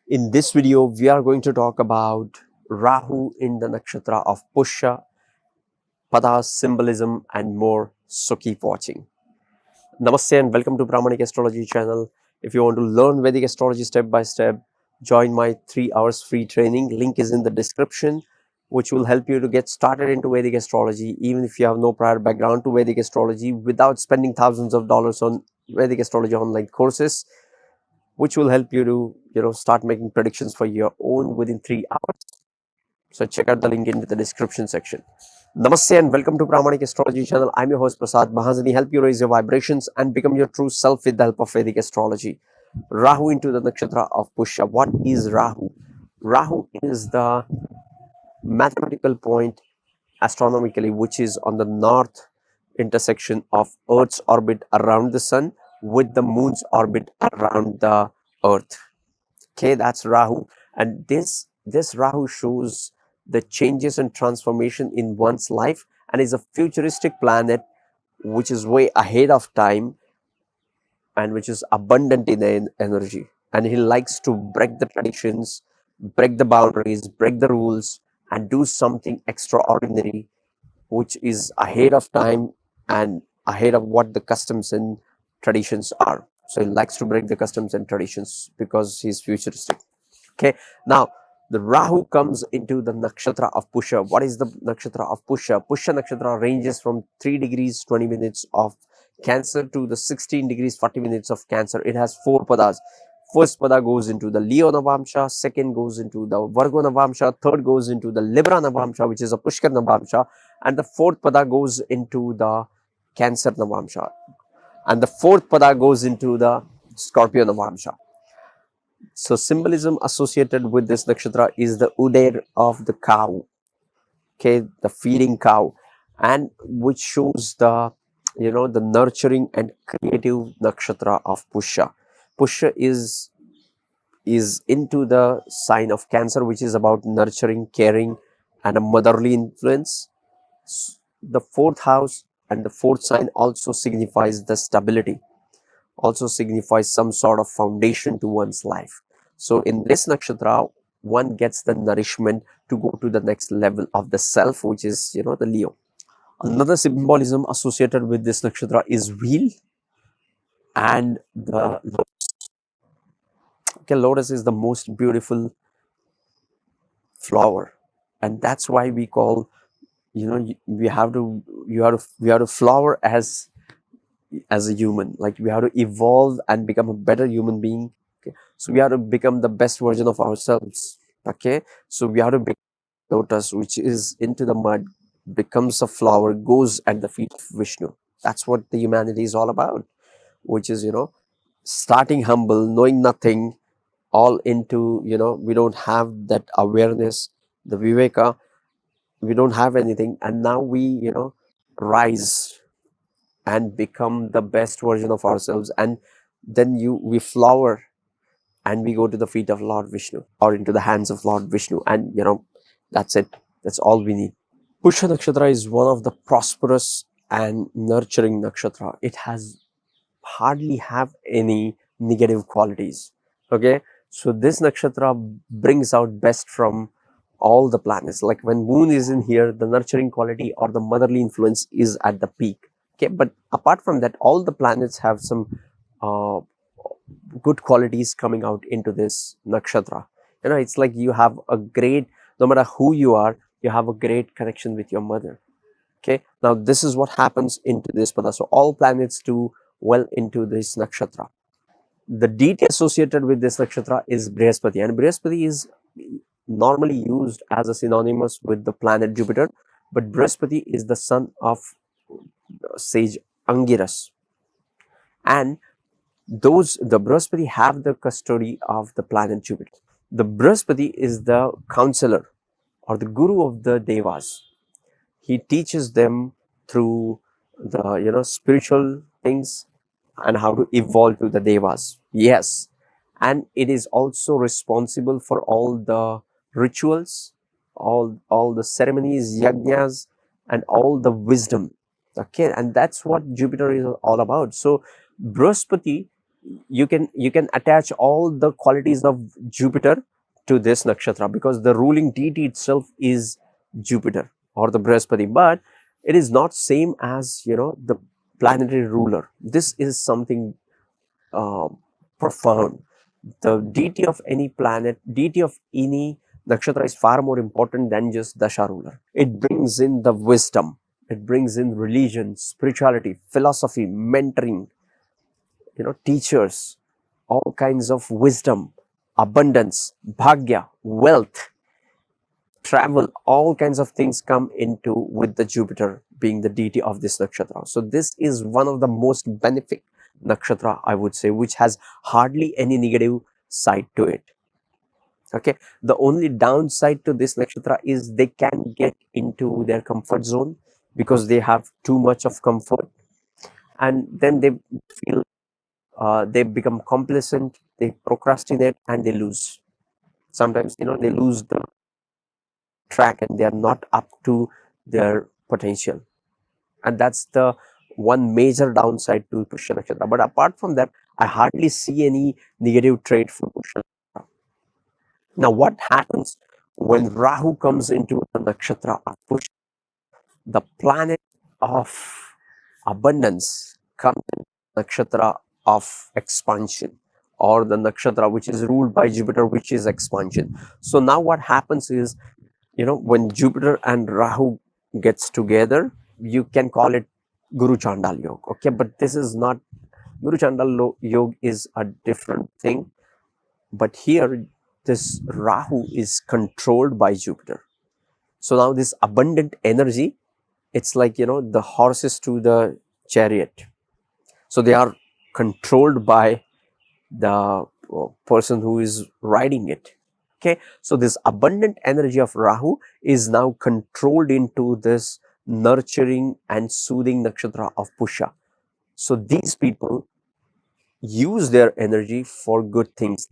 In this video, we are going to talk about Rahu in the nakshatra of Pushya, Pada, symbolism, and more. So keep watching. Namaste and welcome to Brahmanic Astrology channel. If you want to learn Vedic astrology step by step, join my 3 hours free training. Link is in the description, which will help you to get started into Vedic astrology, even if you have no prior background to Vedic astrology, without spending thousands of dollars on Vedic astrology online courses, which will help you to start making predictions for your own within 3 hours. So check out the link in the description section. Namaste and welcome to Brahmanic Astrology channel. I'm your host Prasad Mahazani. Help you raise your vibrations and become your true self with the help of Vedic astrology. Rahu into the nakshatra of Pushya. What is Rahu? Rahu is the mathematical point astronomically which is on the north intersection of Earth's orbit around the sun with the moon's orbit around the Earth. Okay, that's Rahu, and this Rahu shows the changes and transformation in one's life, and is a futuristic planet which is way ahead of time and which is abundant in energy, and he likes to break the traditions, break the boundaries, break the rules, and do something extraordinary which is ahead of time and ahead of what the customs and traditions are. So he likes to break the customs and traditions because he's futuristic. Okay, now the Rahu comes into the nakshatra of Pushya. What is the nakshatra of Pushya? Pushya nakshatra ranges from 3 degrees 20 minutes of Cancer to the 16 degrees 40 minutes of Cancer. It has 4 padas. First pada goes into the Leo Navamsha, second goes into the Virgo Navamsha, third goes into the Libra Navamsha, which is a Pushkar Navamsha, and the fourth pada goes into the Cancer Navamsha, and the fourth pada goes into the Scorpio Navamsha. So symbolism associated with this nakshatra is the udair of the cow, okay, the feeding cow, and which shows the the nurturing and creative nakshatra of Pushya. Pushya is into the sign of Cancer, which is about nurturing, caring, and a motherly influence. The fourth house and the fourth sign also signifies the stability, also signifies some sort of foundation to one's life. So in this nakshatra, one gets the nourishment to go to the next level of the self, which is the Leo. Another symbolism associated with this nakshatra is wheel and the lotus. Okay, lotus is the most beautiful flower, and that's why we call we have to flower as a human. Like, we have to evolve and become a better human being. Okay, so we have to become the best version of ourselves. Okay, so we have to become lotus, which is into the mud, becomes a flower, goes at the feet of Vishnu. That's what the humanity is all about, which is starting humble, knowing nothing, all into we don't have that awareness, the viveka, we don't have anything, and now we rise and become the best version of ourselves, and then we flower and we go to the feet of Lord Vishnu, or into the hands of Lord Vishnu, and that's it. That's all we need. Pushya Nakshatra is one of the prosperous and nurturing nakshatra. It has hardly have any negative qualities. Okay, so this nakshatra brings out best from all the planets. Like, when moon is in here, the nurturing quality or the motherly influence is at the peak. Okay, but apart from that, all the planets have some good qualities coming out into this nakshatra. It's like you have a great, no matter who you are, you have a great connection with your mother. Okay, now this is what happens into this pada. So all planets do well into this nakshatra. The deity associated with this nakshatra is Brihaspati, and Brihaspati is normally used as a synonymous with the planet Jupiter, but Brihaspati is the son of sage Angiras, and the Brihaspati have the custody of the planet Jupiter. The Brihaspati is the counselor or the guru of the devas. He teaches them through the spiritual things and how to evolve to the devas. Yes, and it is also responsible for all the rituals, all the ceremonies, yajnas, and all the wisdom. Okay, and that's what Jupiter is all about. So Brihaspati you can attach all the qualities of Jupiter to this nakshatra, because the ruling deity itself is Jupiter or the Brihaspati, but it is not same as the planetary ruler. This is something uh, profound. The deity of any planet, deity of any nakshatra is far more important than just dasha ruler. It brings in the wisdom, it brings in religion, spirituality, philosophy, mentoring, teachers, all kinds of wisdom, abundance, bhagya, wealth, travel, all kinds of things come into with the Jupiter being the deity of this nakshatra. So this is one of the most benefic nakshatra, I would say, which has hardly any negative side to it. Okay, the only downside to this nakshatra is they can get into their comfort zone because they have too much of comfort, and then they feel they become complacent, they procrastinate, and they lose. Sometimes they lose the track and they are not up to their potential, and that's the one major downside to Pushya Nakshatra. But apart from that, I hardly see any negative trait for Pushya Nakshatra. Now, what happens when Rahu comes into the nakshatra of Pushya? The planet of abundance comes in the nakshatra of expansion, or the nakshatra which is ruled by Jupiter, which is expansion. So now what happens is, when Jupiter and Rahu gets together, you can call it Guru Chandal Yoga. Okay, but this is not Guru Chandal Yoga, is a different thing. But here, this Rahu is controlled by Jupiter. So now this abundant energy, it's like the horses to the chariot. So they are controlled by the person who is riding it. Okay, so this abundant energy of Rahu is now controlled into this nurturing and soothing nakshatra of Pushya. So these people use their energy for good things.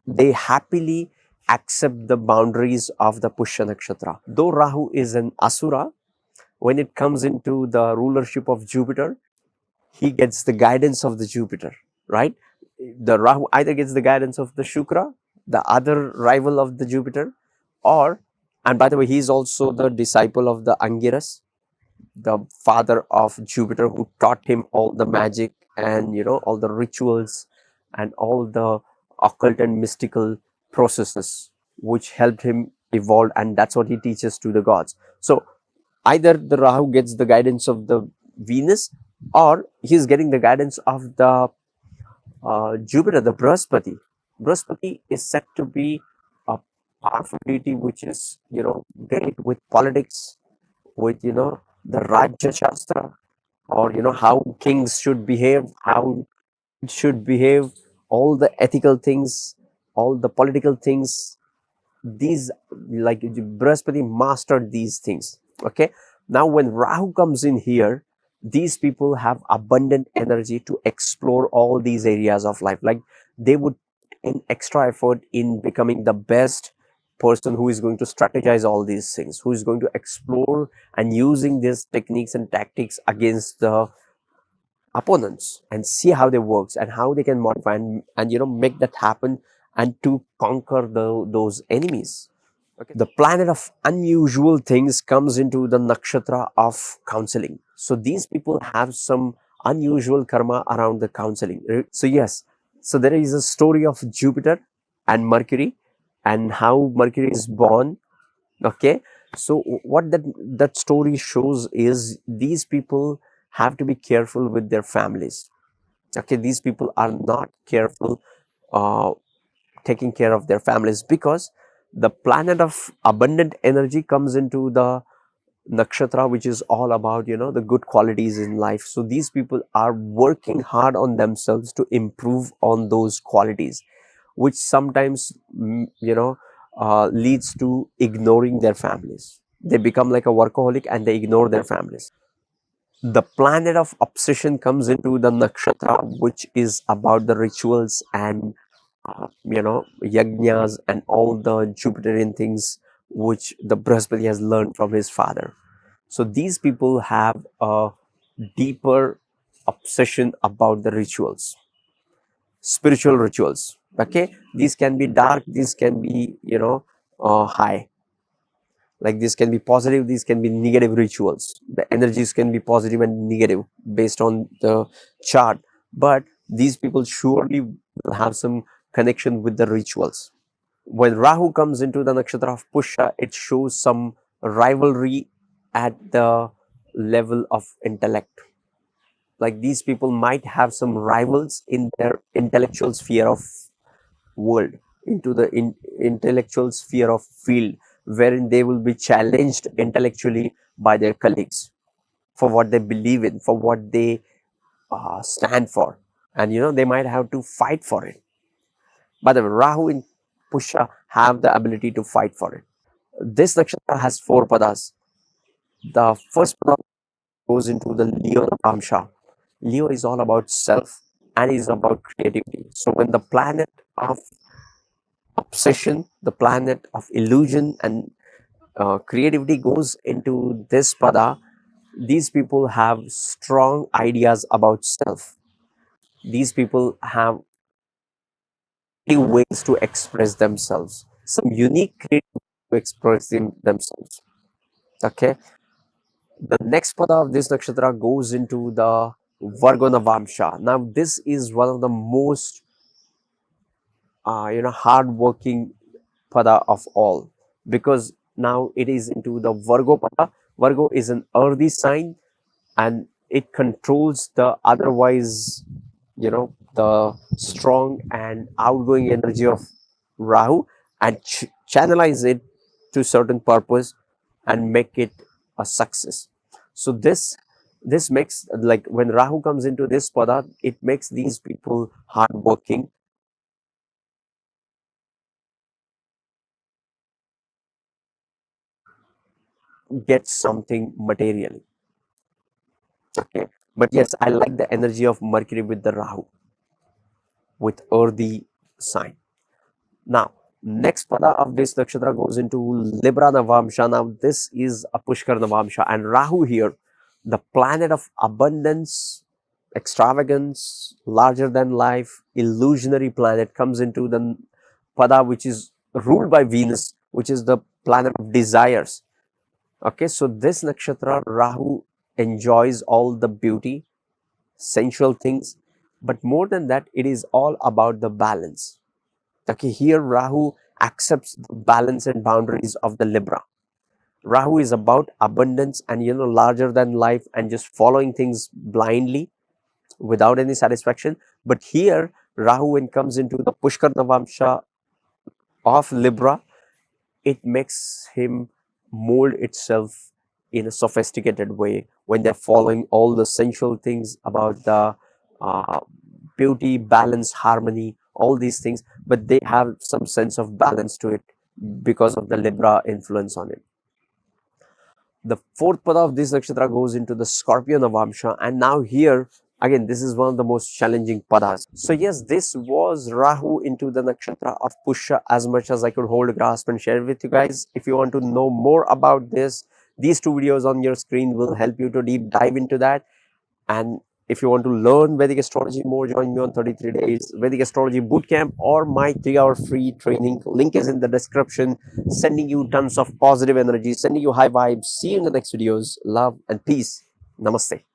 They happily accept the boundaries of the Pushya nakshatra. Though Rahu is an asura, when it comes into the rulership of Jupiter, he gets the guidance of the Jupiter, right? The Rahu either gets the guidance of the Shukra, the other rival of the Jupiter, or, and by the way, he is also the disciple of the Angiras, the father of Jupiter, who taught him all the magic and all the rituals and all the occult and mystical processes which helped him evolve, and that's what he teaches to the gods. So either the Rahu gets the guidance of the Venus, or he's getting the guidance of the Jupiter, the Brihaspati. Brihaspati is said to be a powerful deity which is great with politics, with the Rajya Shastra, or how kings should behave, how it should behave, all the ethical things, all the political things. These, like Brihaspati mastered these things. Okay, now when Rahu comes in here, these people have abundant energy to explore all these areas of life. Like they would in extra effort in becoming the best person who is going to strategize all these things, who is going to explore and using these techniques and tactics against the opponents and see how they works and how they can modify and make that happen and to conquer those enemies. Okay, the planet of unusual things comes into the nakshatra of counseling. So these people have some unusual karma around the counseling. So yes, so there is a story of Jupiter and Mercury and how Mercury is born. Okay, so what that story shows is these people have to be careful with their families. Okay, these people are not careful taking care of their families, because the planet of abundant energy comes into the nakshatra, which is all about the good qualities in life. So these people are working hard on themselves to improve on those qualities, which sometimes leads to ignoring their families. They become like a workaholic and they ignore their families. The planet of obsession comes into the nakshatra, which is about the rituals and yajnas and all the Jupiterian things which the Brihaspati has learned from his father. So these people have a deeper obsession about the rituals. spiritual rituals. Okay, these can be dark, these can be, high. Like this can be positive, these can be negative rituals. The energies can be positive and negative based on the chart, but these people surely will have some connection with the rituals. When Rahu comes into the nakshatra of Pushya, it shows some rivalry at the level of intellect. Like these people might have some rivals in their intellectual sphere of world, into the intellectual sphere of field, wherein they will be challenged intellectually by their colleagues for what they believe in, for what they stand for, and they might have to fight for it. By the way, Rahu in Pushya have the ability to fight for it. This nakshatra has four padas. The first pada goes into the Leo Amsha. Leo is all about self and is about creativity. So when the planet of obsession, the planet of illusion and creativity goes into this pada, these people have strong ideas about self. These people have ways to express themselves, some unique creativity to express themselves. Okay. The next pada of this nakshatra goes into the Vargo Navamsha. Now, this is one of the most hard-working pada of all, because now it is into the Virgo pada. Virgo is an earthy sign, and it controls the otherwise, the strong and outgoing energy of Rahu, and channelize it to certain purpose and make it a success. So this makes, like when Rahu comes into this pada, it makes these people hardworking, get something materially. Okay, but yes, I like the energy of Mercury with the Rahu, with earthy sign. Now, next pada of this nakshatra goes into Libra Navamsha. Now, this is a Pushkar Navamsha, and Rahu here, the planet of abundance, extravagance, larger than life, illusionary planet, comes into the pada which is ruled by Venus, which is the planet of desires. Okay, so this nakshatra, Rahu enjoys all the beauty, sensual things, but more than that, it is all about the balance. Okay, here Rahu accepts the balance and boundaries of the Libra. Rahu is about abundance and larger than life and just following things blindly without any satisfaction. But here Rahu, when comes into the Pushkar Navamsha of Libra, it makes him mold itself in a sophisticated way when they're following all the sensual things about the uh, beauty, balance, harmony, all these things, but they have some sense of balance to it because of the Libra influence on it. The fourth pada of this nakshatra goes into the Scorpio Navamsha, and now here again, this is one of the most challenging padas. So yes, this was Rahu into the nakshatra of Pushya, as much as I could hold, grasp and share with you guys. If you want to know more about this, these two videos on your screen will help you to deep dive into that. And if you want to learn Vedic astrology more, join me on 33 days Vedic astrology bootcamp or my 3-hour free training. Link is in the description. Sending you tons of positive energy, sending you high vibes. See you in the next videos. Love and peace. Namaste.